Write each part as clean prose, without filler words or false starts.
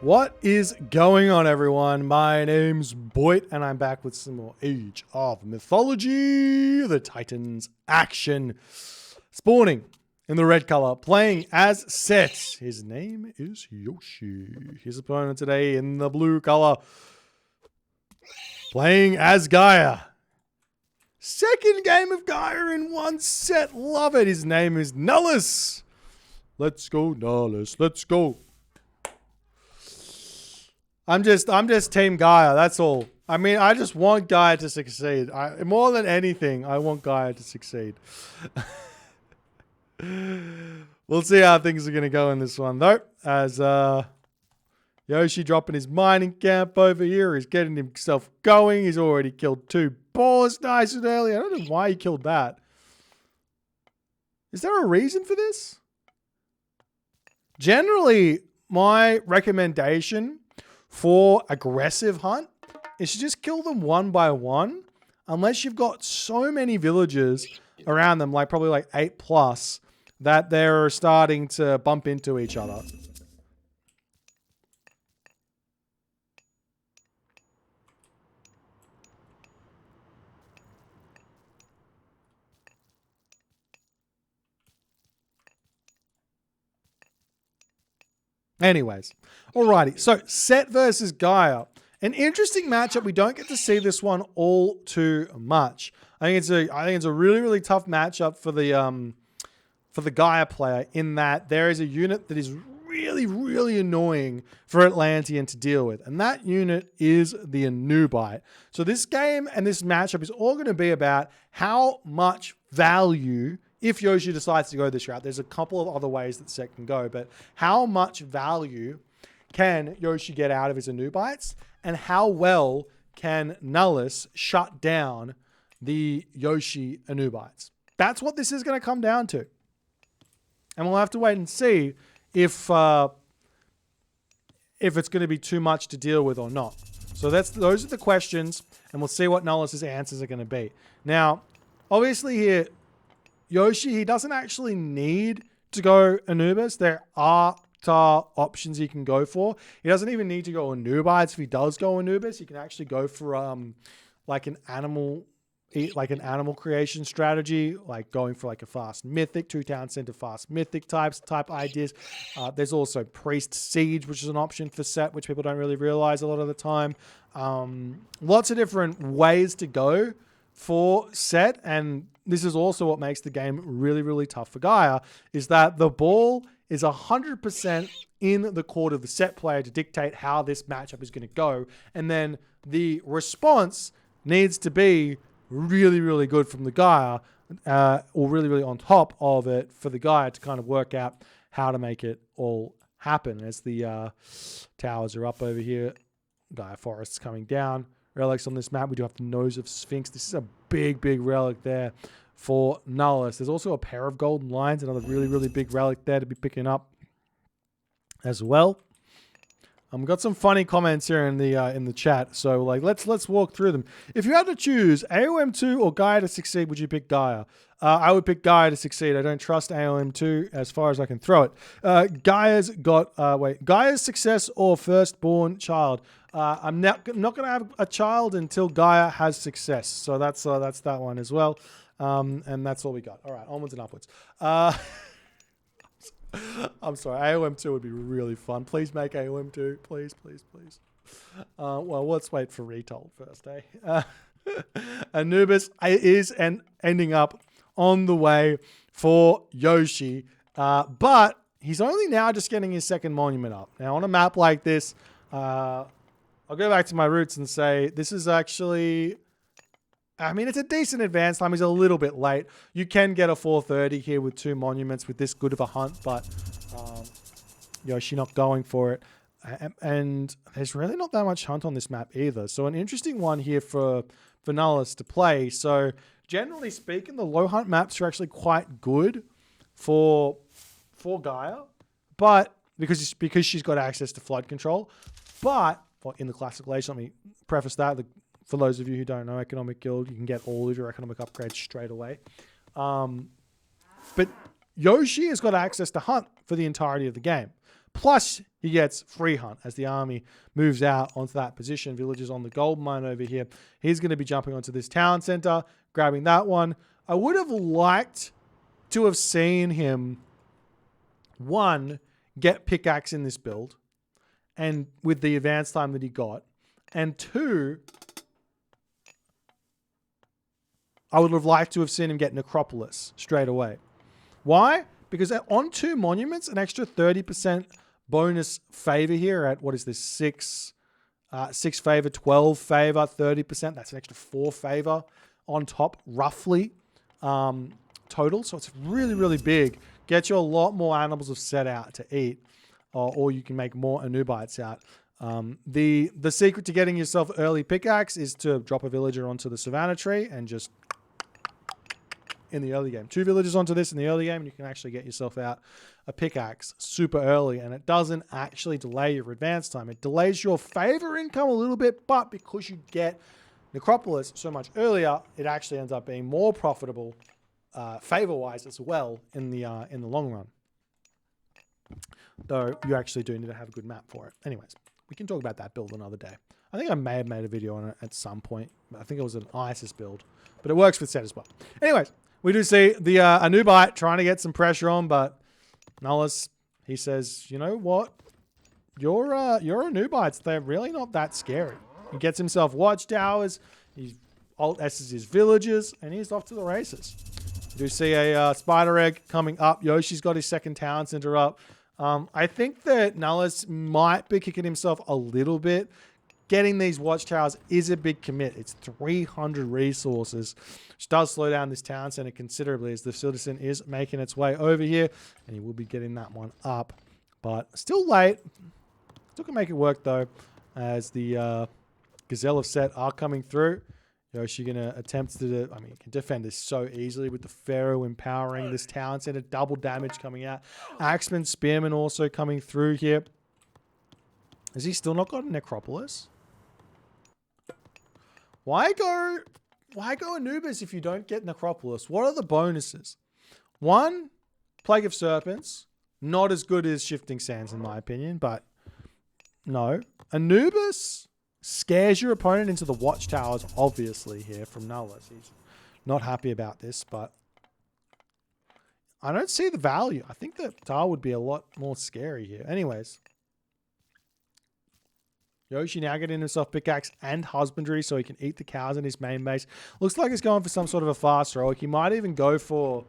What is going on, everyone? My name's Boit, and I'm back with some more Age of Mythology, the Titans action. Spawning in the red color, playing as Set. His name is Yoshii. His opponent today in the blue color, playing as Gaia. Second game of Gaia in one set. Love it. His name is Nullus. Let's go, Nullus. Let's go. I'm just Team Gaia, that's all. I mean, I just want Gaia to succeed. More than anything, I want Gaia to succeed. We'll see how things are going to go in this one, though. As Yoshii dropping his mining camp over here. He's getting himself going. He's already killed 2 boars nice and early. I don't know why he killed that. Is there a reason for this? Generally, my recommendation for aggressive hunt is to just kill them one by one, unless you've got so many villagers around them, like probably like 8+, that they're starting to bump into each other. Anyways, alrighty. So Set versus Gaia, an interesting matchup. We don't get to see this one all too much. I think it's a really tough matchup for the Gaia player, in that there is a unit that is really annoying for Atlantean to deal with, and that unit is the Anubite. So this game and this matchup is all going to be about how much value, if Yoshii decides to go this route. There's a couple of other ways that Set can go, but how much value can Yoshii get out of his Anubites, and how well can Nullus shut down the Yoshii Anubites? That's what this is going to come down to. And we'll have to wait and see if it's going to be too much to deal with or not. So those are the questions, and we'll see what Nullus's answers are going to be. Now, obviously here, Yoshii, he doesn't actually need to go Anubis. There are options he can go for. He doesn't even need to go Anubites. If he does go Anubis, he can actually go for like an animal creation strategy, like going for like a fast mythic, 2 town center fast mythic type ideas. There's also priest siege, which is an option for Set, which people don't really realize a lot of the time. Lots of different ways to go for Set, and this is also what makes the game really tough for Gaia, is that the ball is 100% in the court of the Set player to dictate how this matchup is going to go, and then the response needs to be really good from the Gaia, or really on top of it for the Gaia to kind of work out how to make it all happen. As the towers are up over here, Gaia Forest's coming down. Relics on this map, we do have the Nose of Sphinx. This is a big relic there for Nullus. There's also a pair of golden lions, another really big relic there to be picking up as well. We've got some funny comments here in the chat, so like let's walk through them. If you had to choose AOM2 or Gaia to succeed, would you pick Gaia? I would pick Gaia to succeed. I don't trust AOM2 as far as I can throw it. Gaia's success or firstborn child. I'm not going to have a child until Gaia has success. So that's that one as well. And that's all we got. All right, onwards and upwards. I'm sorry, AOM2 would be really fun. Please make AOM2. Please. Well, let's wait for Retold first, eh? Anubis is ending up on the way for Yoshii. But he's only now just getting his second monument up. Now, on a map like this, I'll go back to my roots and say this is actually, I mean, it's a decent advance time. He's a little bit late. You can get a 430 here with 2 monuments with this good of a hunt, but Yoshii not going for it. And there's really not that much hunt on this map either. So an interesting one here for Nullus to play. So generally speaking, the low hunt maps are actually quite good for Gaia, but because she's got access to flood control. But in the Classic Age, let me preface that. For those of you who don't know, Economic Guild, you can get all of your economic upgrades straight away. But Yoshii has got access to hunt for the entirety of the game. Plus, he he gets free hunt as the army moves out onto that position. Villagers on the gold mine over here. He's going to be jumping onto this town center, grabbing that one. I would have liked to have seen him, one, get pickaxe in this build, and with the advance time that he got, and two, I would have liked to have seen him get Necropolis straight away. Why? Because on 2 monuments, an extra 30% bonus favor here at, what is this, 6 favor, 12 favor, 30%. That's an extra 4 favor on top, roughly, total. So it's really, really big. Get you a lot more animals of set out to eat, or you can make more Anubites out. The secret to getting yourself early pickaxe is to drop a villager onto the savannah tree and just in the early game. 2 villagers onto this in the early game, and you can actually get yourself out a pickaxe super early, and it doesn't actually delay your advance time. It delays your favor income a little bit, but because you get Necropolis so much earlier, it actually ends up being more profitable favor-wise as well in the long run. Though you actually do need to have a good map for it. Anyways, we can talk about that build another day. I think I may have made a video on it at some point. I think it was an ISIS build, but it works with set as well. Anyways, we do see the Anubite trying to get some pressure on, but Nullus, he says, you know what? Your Anubites, they're really not that scary. He gets himself watchtowers, he alt-S's his villagers, and he's off to the races. We do see a spider egg coming up. Yoshi's got his second town center up. I think that Nullus might be kicking himself a little bit. Getting these watchtowers is a big commit. It's 300 resources, which does slow down this town center considerably as the citizen is making its way over here, and he will be getting that one up. But still late. Still can make it work though, as the Gazelle of Set are coming through. Yoshii going to attempt to, I mean, you can defend this so easily with the Pharaoh empowering this town center. Double damage coming out. Axeman, Spearman also coming through here. Has he still not got a Necropolis? Why go Anubis if you don't get Necropolis? What are the bonuses? 1, Plague of Serpents. Not as good as Shifting Sands in my opinion, but no. Anubis scares your opponent into the watchtowers, obviously, here from Nullus. He's not happy about this, but I don't see the value. I think that Tar would be a lot more scary here. Anyways. Yoshii now getting himself pickaxe and husbandry so he can eat the cows in his main base. Looks like he's going for some sort of a fast heroic. He might even go for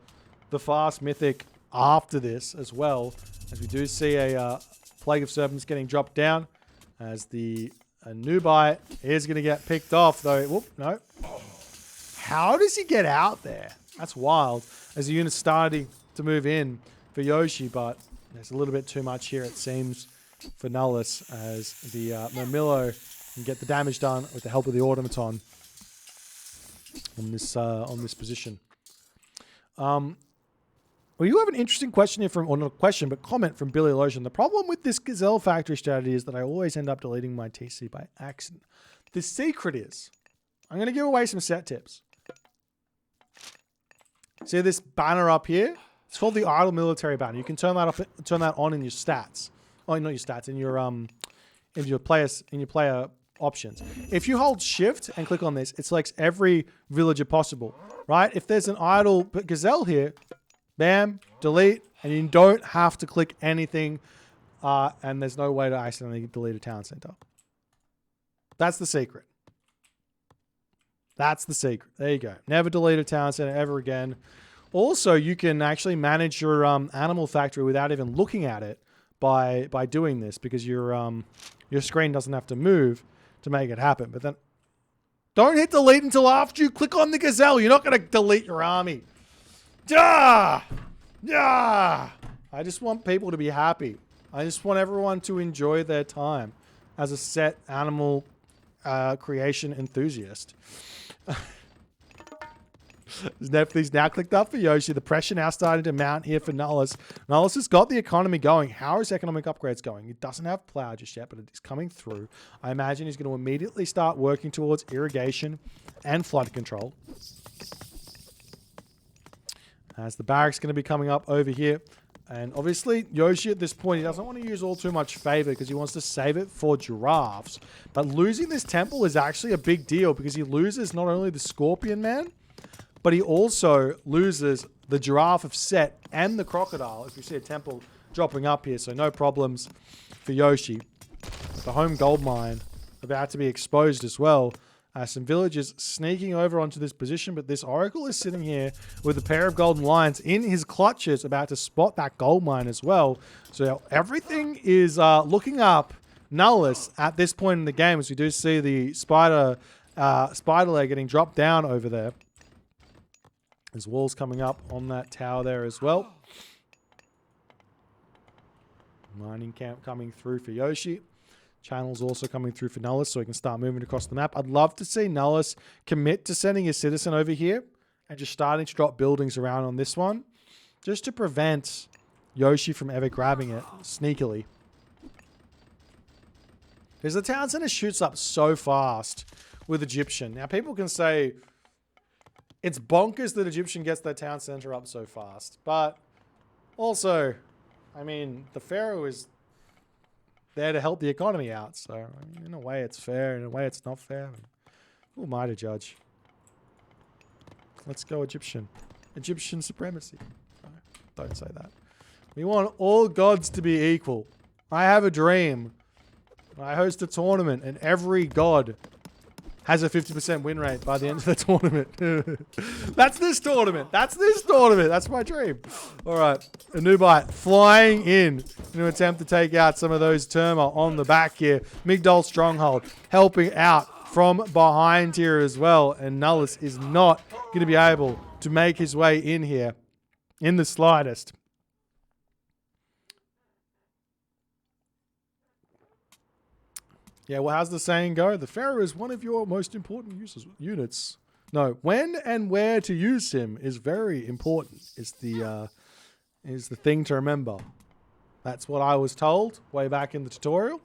the fast mythic after this as well, as we do see a Plague of Serpents getting dropped down, as the Nubite is going to get picked off though. Whoop, no. How does he get out there? That's wild, as the unit's starting to move in for Yoshii, but there's a little bit too much here, it seems, for Nullus, as the Murmillo can get the damage done with the help of the Automaton on this position. Well, you have an interesting question here from, or not a question, but comment from Billy Lotion. The problem with this Gazelle factory strategy is that I always end up deleting my TC by accident. The secret is, I'm going to give away some set tips. See this banner up here? It's called the idle military banner. You can turn that on in your stats. Oh, not your stats, in your player options. If you hold shift and click on this, it selects every villager possible, right? If there's an idle gazelle here, bam, delete, and you don't have to click anything, and there's no way to accidentally delete a town center. That's the secret. That's the secret. There you go. Never delete a town center ever again. Also, you can actually manage your animal factory without even looking at it by doing this, because your screen doesn't have to move to make it happen. But then don't hit delete until after you click on the gazelle. You're not going to delete your army. Yeah! Yeah! I just want people to be happy. I just want everyone to enjoy their time as a set animal creation enthusiast. He's now clicked up for Yoshii. The pressure now starting to mount here for Nullus. Nullus has got the economy going. How are his economic upgrades going? He doesn't have plow just yet, but it is coming through. I imagine he's going to immediately start working towards irrigation and flood control, as the barracks going to be coming up over here. And obviously, Yoshii at this point, he doesn't want to use all too much favor because he wants to save it for giraffes. But losing this temple is actually a big deal because he loses not only the Scorpion Man, but he also loses the Giraffe of Set and the Crocodile. As we see a temple dropping up here, so no problems for Yoshii. The home gold mine about to be exposed as well. Some villagers sneaking over onto this position, but this Oracle is sitting here with a pair of golden lions in his clutches, about to spot that gold mine as well. So everything is looking up Nullus at this point in the game, as we do see the spider leg getting dropped down over there. There's walls coming up on that tower there as well. Mining camp coming through for Yoshii. Channels also coming through for Nullus, so he can start moving across the map. I'd love to see Nullus commit to sending his citizen over here and just starting to drop buildings around on this one, just to prevent Yoshii from ever grabbing it sneakily. Because the town center shoots up so fast with Egyptian. Now, people can say it's bonkers that Egyptian gets their town center up so fast. But also, I mean, the Pharaoh is there to help the economy out. So, in a way, it's fair. In a way, it's not fair. Who am I to judge? Let's go Egyptian. Egyptian supremacy. No, don't say that. We want all gods to be equal. I have a dream. I host a tournament and every god has a 50% win rate by the end of the tournament. That's this tournament. That's this tournament. That's my dream. All right. A new Boit flying in to attempt to take out some of those Terma on the back here. Migdol Stronghold helping out from behind here as well. And Nullus is not going to be able to make his way in here in the slightest. Yeah, well, how's the saying go? The Pharaoh is one of your most important units. No, when and where to use him is very important. Is the thing to remember. That's what I was told way back in the tutorial.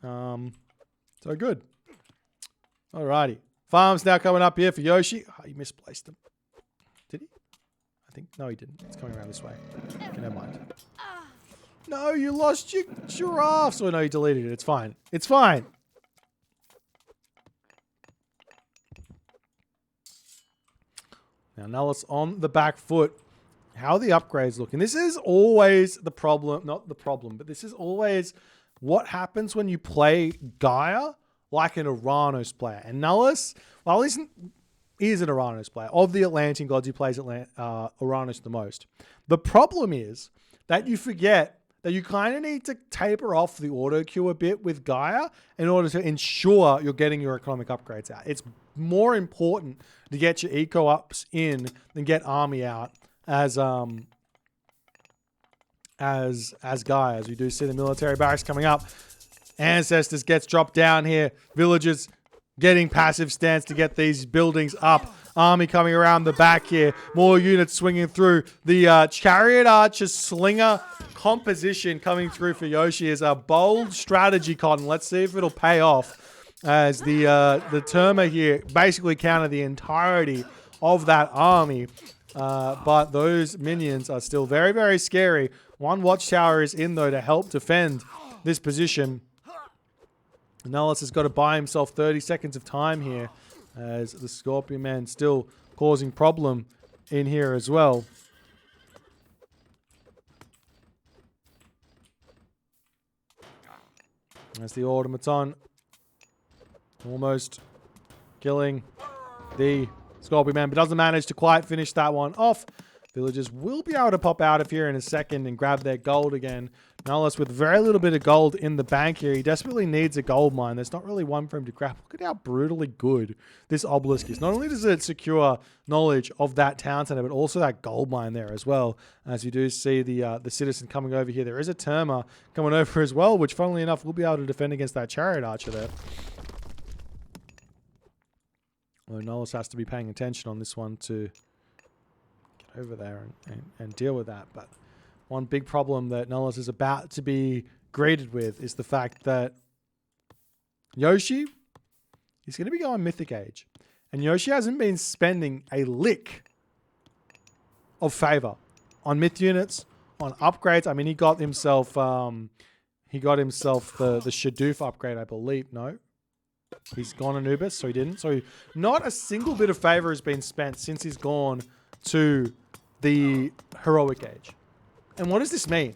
So good. Alrighty. Farms now coming up here for Yoshii. Oh, he misplaced them. Did he? I think no, he didn't. It's coming around this way. Okay, never mind. No, you lost your giraffes. Oh, no, you deleted it. It's fine. It's fine. Now, Nullus on the back foot. How are the upgrades looking? This is always the problem. Not the problem, but this is always what happens when you play Gaia like an Uranus player. And Nullus, well, he is an Uranus player. Of the Atlantean gods, he plays Uranus the most. The problem is that you forget that you kind of need to taper off the auto queue a bit with Gaia in order to ensure you're getting your economic upgrades out. It's more important to get your eco ups in than get army out as Gaia. As we do see the military barracks coming up. Ancestors gets dropped down here. Villagers getting passive stance to get these buildings up. Army coming around the back here. More units swinging through. The Chariot Archer Slinger composition coming through for Yoshii is a bold strategy, Cotton. Let's see if it'll pay off as the Terma here basically counter the entirety of that army. But those minions are still very, very scary. One watchtower is in, though, to help defend this position. Nullus has got to buy himself 30 seconds of time here as the Scorpion Man still causing problem in here as well. As the Automaton almost killing the Scorpion Man, but doesn't manage to quite finish that one off. Villagers will be able to pop out of here in a second and grab their gold again. Nullus with very little bit of gold in the bank here. He desperately needs a gold mine. There's not really one for him to grab. Look at how brutally good this obelisk is. Not only does it secure knowledge of that town center, but also that gold mine there as well. As you do see the citizen coming over here. There is a Terma coming over as well, which funnily enough will be able to defend against that Chariot Archer there. Although Nullus has to be paying attention on this one to get over there and deal with that. But one big problem that Nullus is about to be greeted with is the fact that Yoshii is going to be going Mythic Age. And Yoshii hasn't been spending a lick of favor on myth units on upgrades. I mean, he got himself the Shadoof upgrade, I believe. No, he's gone Anubis, so he didn't. So not a single bit of favor has been spent since he's gone to the heroic age. And what does this mean?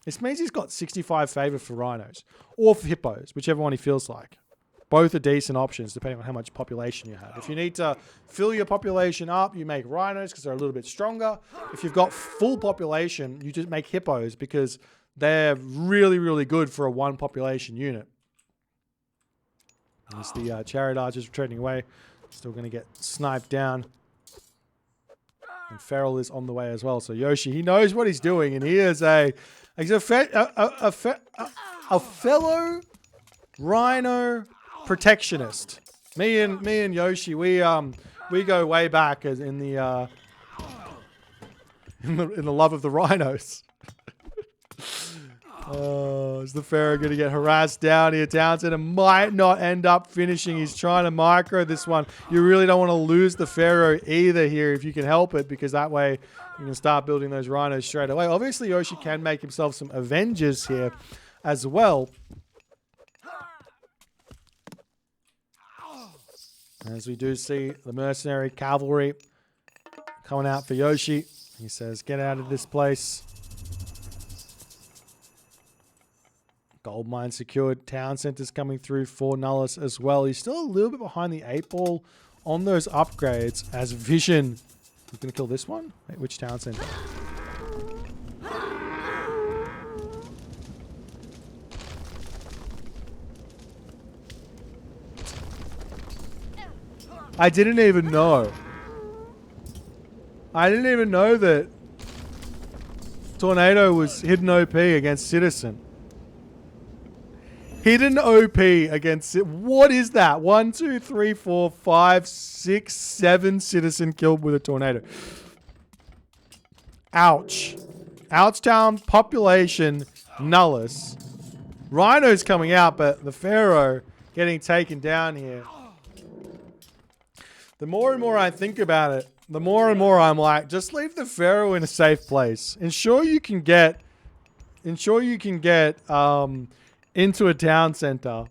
This means he's got 65 favor for rhinos or for hippos, whichever one he feels like. Both are decent options depending on how much population you have. If you need to fill your population up, you make rhinos because they're a little bit stronger. If you've got full population, you just make hippos because they're really, really good for a one population unit. As the chariot archers retreating away, still going to get sniped down. And Feral is on the way as well. So Yoshii, he knows what he's doing, and he's a fellow rhino protectionist. Me and Yoshii, we go way back as in the love of the rhinos. Oh, is the Pharaoh going to get harassed down here? Townsend might not end up finishing. He's trying to micro this one. You really don't want to lose the Pharaoh either here if you can help it, because that way you can start building those rhinos straight away. Obviously, Yoshii can make himself some Avengers here as well. As we do see the mercenary cavalry coming out for Yoshii. He says, get out of this place. Gold mine secured. Town centers coming through for Nullus as well. He's still a little bit behind the 8 ball on those upgrades as Vision. He's going to kill this one? Wait, which town center? I didn't even know. I didn't even know that Tornado was hidden OP against Citizen. Hidden OP against... What is that? 1, 2, 3, 4, 5, 6, 7 Citizen killed with a Tornado. Ouch. Ouchtown population Nullus. Rhino's coming out, but the Pharaoh getting taken down here. The more and more I think about it, the more and more I'm like, just leave the Pharaoh in a safe place. Ensure you can get into a town center.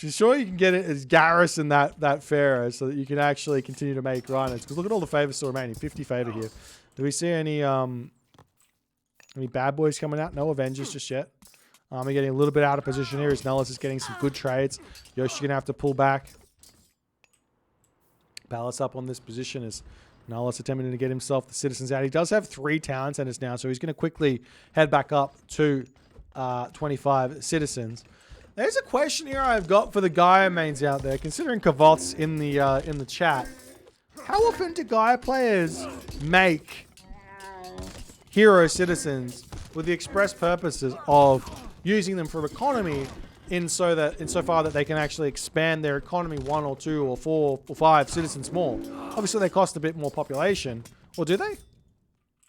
Ensure you can get it as garrison that Pharaoh so that you can actually continue to make rhinos. Because look at all the favors still remaining. 50 favor here. Do we see any bad boys coming out? No Avengers just yet. We're getting a little bit out of position here as Nullus is getting some good trades. Yoshii gonna have to pull back. Balance up on this position as Nullus attempting to get himself the citizens out. He does have 3 town centers now, so he's going to quickly head back up to 25 citizens. There's a question here I've got for the Gaia mains out there, considering Kavot's in the chat. How often do Gaia players make hero citizens with the express purposes of using them for economy insofar that they can actually expand their economy 1 or 2 or 4 or 5 citizens more? Obviously, they cost a bit more population. Or do they?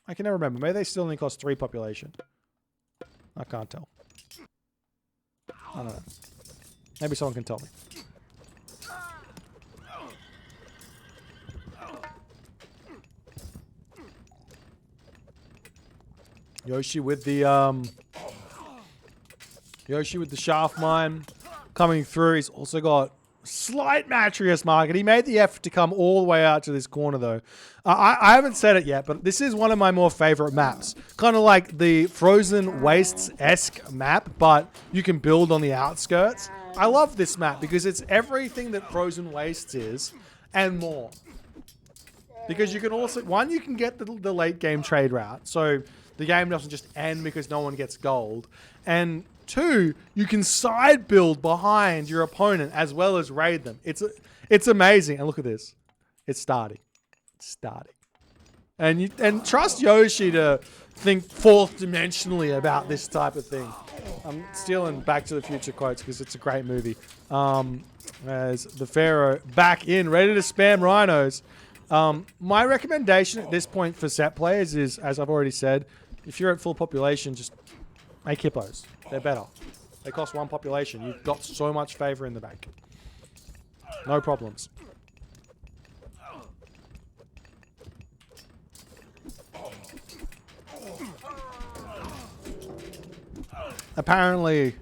I can never remember. Maybe they still only cost 3 population. I can't tell. I don't know. Maybe someone can tell me. Yoshii with the shaft mine coming through. He's also got slight Matrius market. He made the effort to come all the way out to this corner though. I haven't said it yet, but this is one of my more favorite maps. Kind of like the Frozen Wastes-esque map, but you can build on the outskirts. I love this map because it's everything that Frozen Wastes is and more. Because you can also, one, you can get the late game trade route. So the game doesn't just end because no one gets gold. And 2, you can side build behind your opponent as well as raid them. It's amazing. And look at this. It's starting. It's starting. And trust Yoshii to think 4th dimensionally about this type of thing. I'm stealing Back to the Future quotes because it's a great movie. As the Pharaoh back in, ready to spam rhinos. My recommendation at this point for set players is, as I've already said, if you're at full population, just make hippos. They're better. They cost 1 population. You've got so much favor in the bank. No problems. Apparently...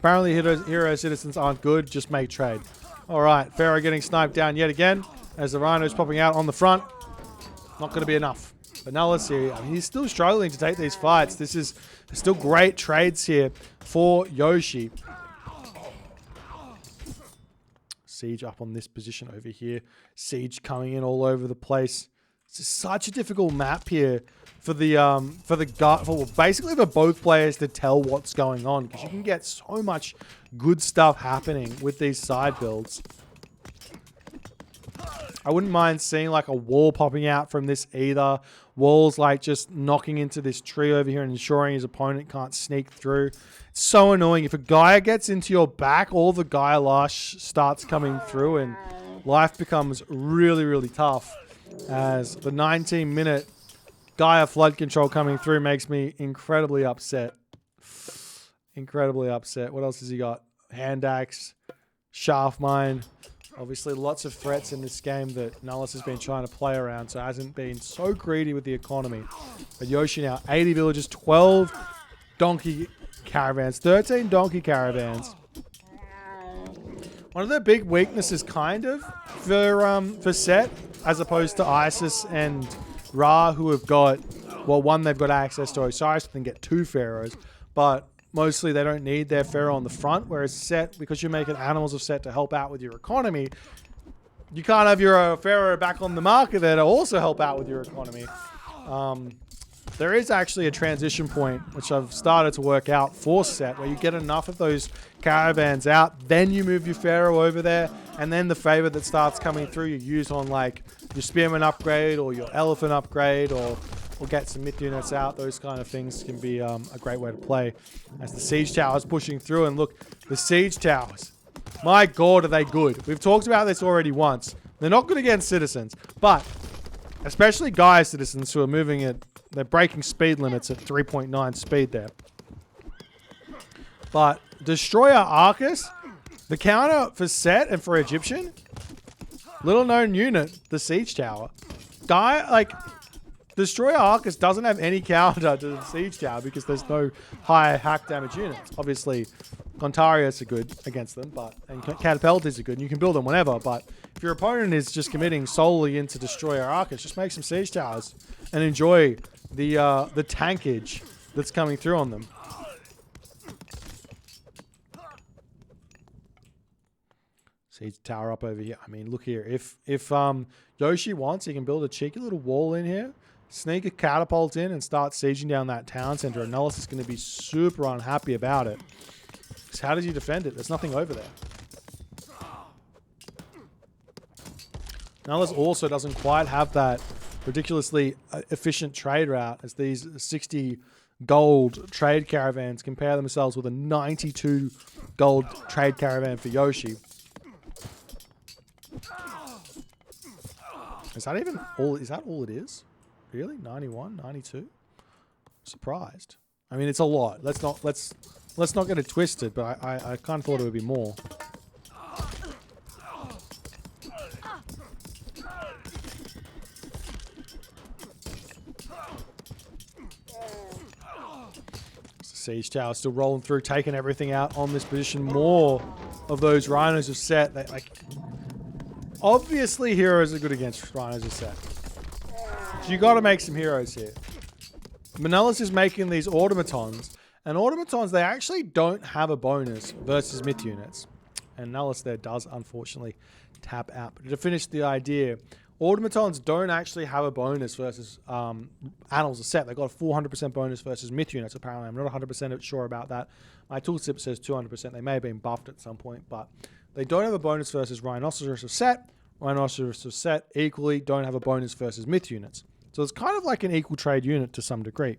hero citizens aren't good, just make trade. Alright, Pharaoh getting sniped down yet again as the Rhino's popping out on the front. Not going to be enough. But Nullus here, I mean, he's still struggling to take these fights. This is still great trades here for Yoshii. Siege up on this position over here. Siege coming in all over the place. It's such a difficult map here for basically for both players to tell what's going on, because you can get so much good stuff happening with these side builds. I wouldn't mind seeing like a wall popping out from this either. Walls like just knocking into this tree over here and ensuring his opponent can't sneak through. It's so annoying. If a Gaia gets into your back, all the Gaia lash starts coming through and life becomes really, really tough. As the 19-minute Gaia flood control coming through makes me incredibly upset. Incredibly upset. What else has he got? Hand axe, shaft mine. Obviously, lots of threats in this game that Nullus has been trying to play around, so hasn't been so greedy with the economy. But Yoshii now, 80 villages, 12 donkey caravans, 13 donkey caravans. One of the big weaknesses, kind of, for Set, as opposed to Isis and Ra, who have got, well, one, they've got access to Osiris, and get 2 pharaohs, but mostly they don't need their pharaoh on the front, whereas Set, because you're making animals of Set to help out with your economy, you can't have your pharaoh back on the market there to also help out with your economy. There is actually a transition point, which I've started to work out for Set, where you get enough of those caravans out, then you move your pharaoh over there, and then the favor that starts coming through you use on like your spearman upgrade or your elephant upgrade, or get some myth units out. Those kind of things can be a great way to play. As the siege towers pushing through, and look, the siege towers, my god, are they good. We've talked about this already once. They're not good against citizens, but especially Gaia citizens who are moving at, they're breaking speed limits at 3.9 speed there. But Destroyer Arcus, the counter for Set and for Egyptian, little known unit, the siege tower. Gaia, like, Destroyer Arcus doesn't have any counter to the siege tower because there's no high hack damage units. Obviously, Contarius are good against them, and Catapultas are good, and you can build them whenever, but if your opponent is just committing solely into Destroyer Arcus, just make some siege towers and enjoy the tankage that's coming through on them. Siege tower up over here. I mean, look here. If Yoshii wants, he can build a cheeky little wall in here, sneak a catapult in, and start sieging down that town center. And Nullus is going to be super unhappy about it. Because how does he defend it? There's nothing over there. Nullus also doesn't quite have that ridiculously efficient trade route, as these 60 gold trade caravans compare themselves with a 92 gold trade caravan for Yoshii. Is that even all? Is that all it is? Really? 91, 92? Surprised. I mean, it's a lot. Let's not get it twisted, but I kind of thought it would be more. Siege tower still rolling through, taking everything out on this position. More of those rhinos are set. They, like, obviously heroes are good against rhinos are set. So you got to make some heroes here. Nullus is making these automatons, and automatons, they actually don't have a bonus versus myth units. And Nullus there does unfortunately tap out. But to finish the idea, automatons don't actually have a bonus versus animals are set. They've got a 400% bonus versus myth units, apparently. I'm not 100% sure about that. My tooltip says 200%. They may have been buffed at some point, but they don't have a bonus versus rhinoceros are set. Rhinoceros are set equally don't have a bonus versus myth units. So it's kind of like an equal trade unit to some degree.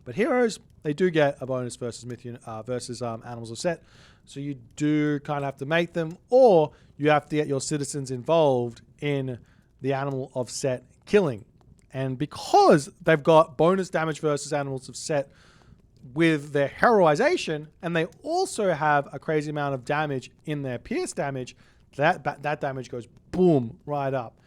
But heroes, they do get a bonus versus myth unit versus animals are set. So you do kind of have to make them, or you have to get your citizens involved in the animal of set killing. And because they've got bonus damage versus animals of set with their heroization, and they also have a crazy amount of damage in their pierce damage, that damage goes boom right up.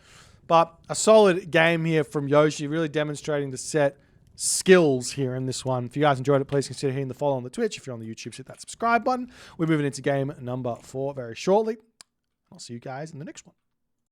But a solid game here from Yoshii, really demonstrating the set skills here in this one. If you guys enjoyed it, please consider hitting the follow on the Twitch. If you're on the YouTube, hit that subscribe button. We're moving into game number 4 very shortly. I'll see you guys in the next one.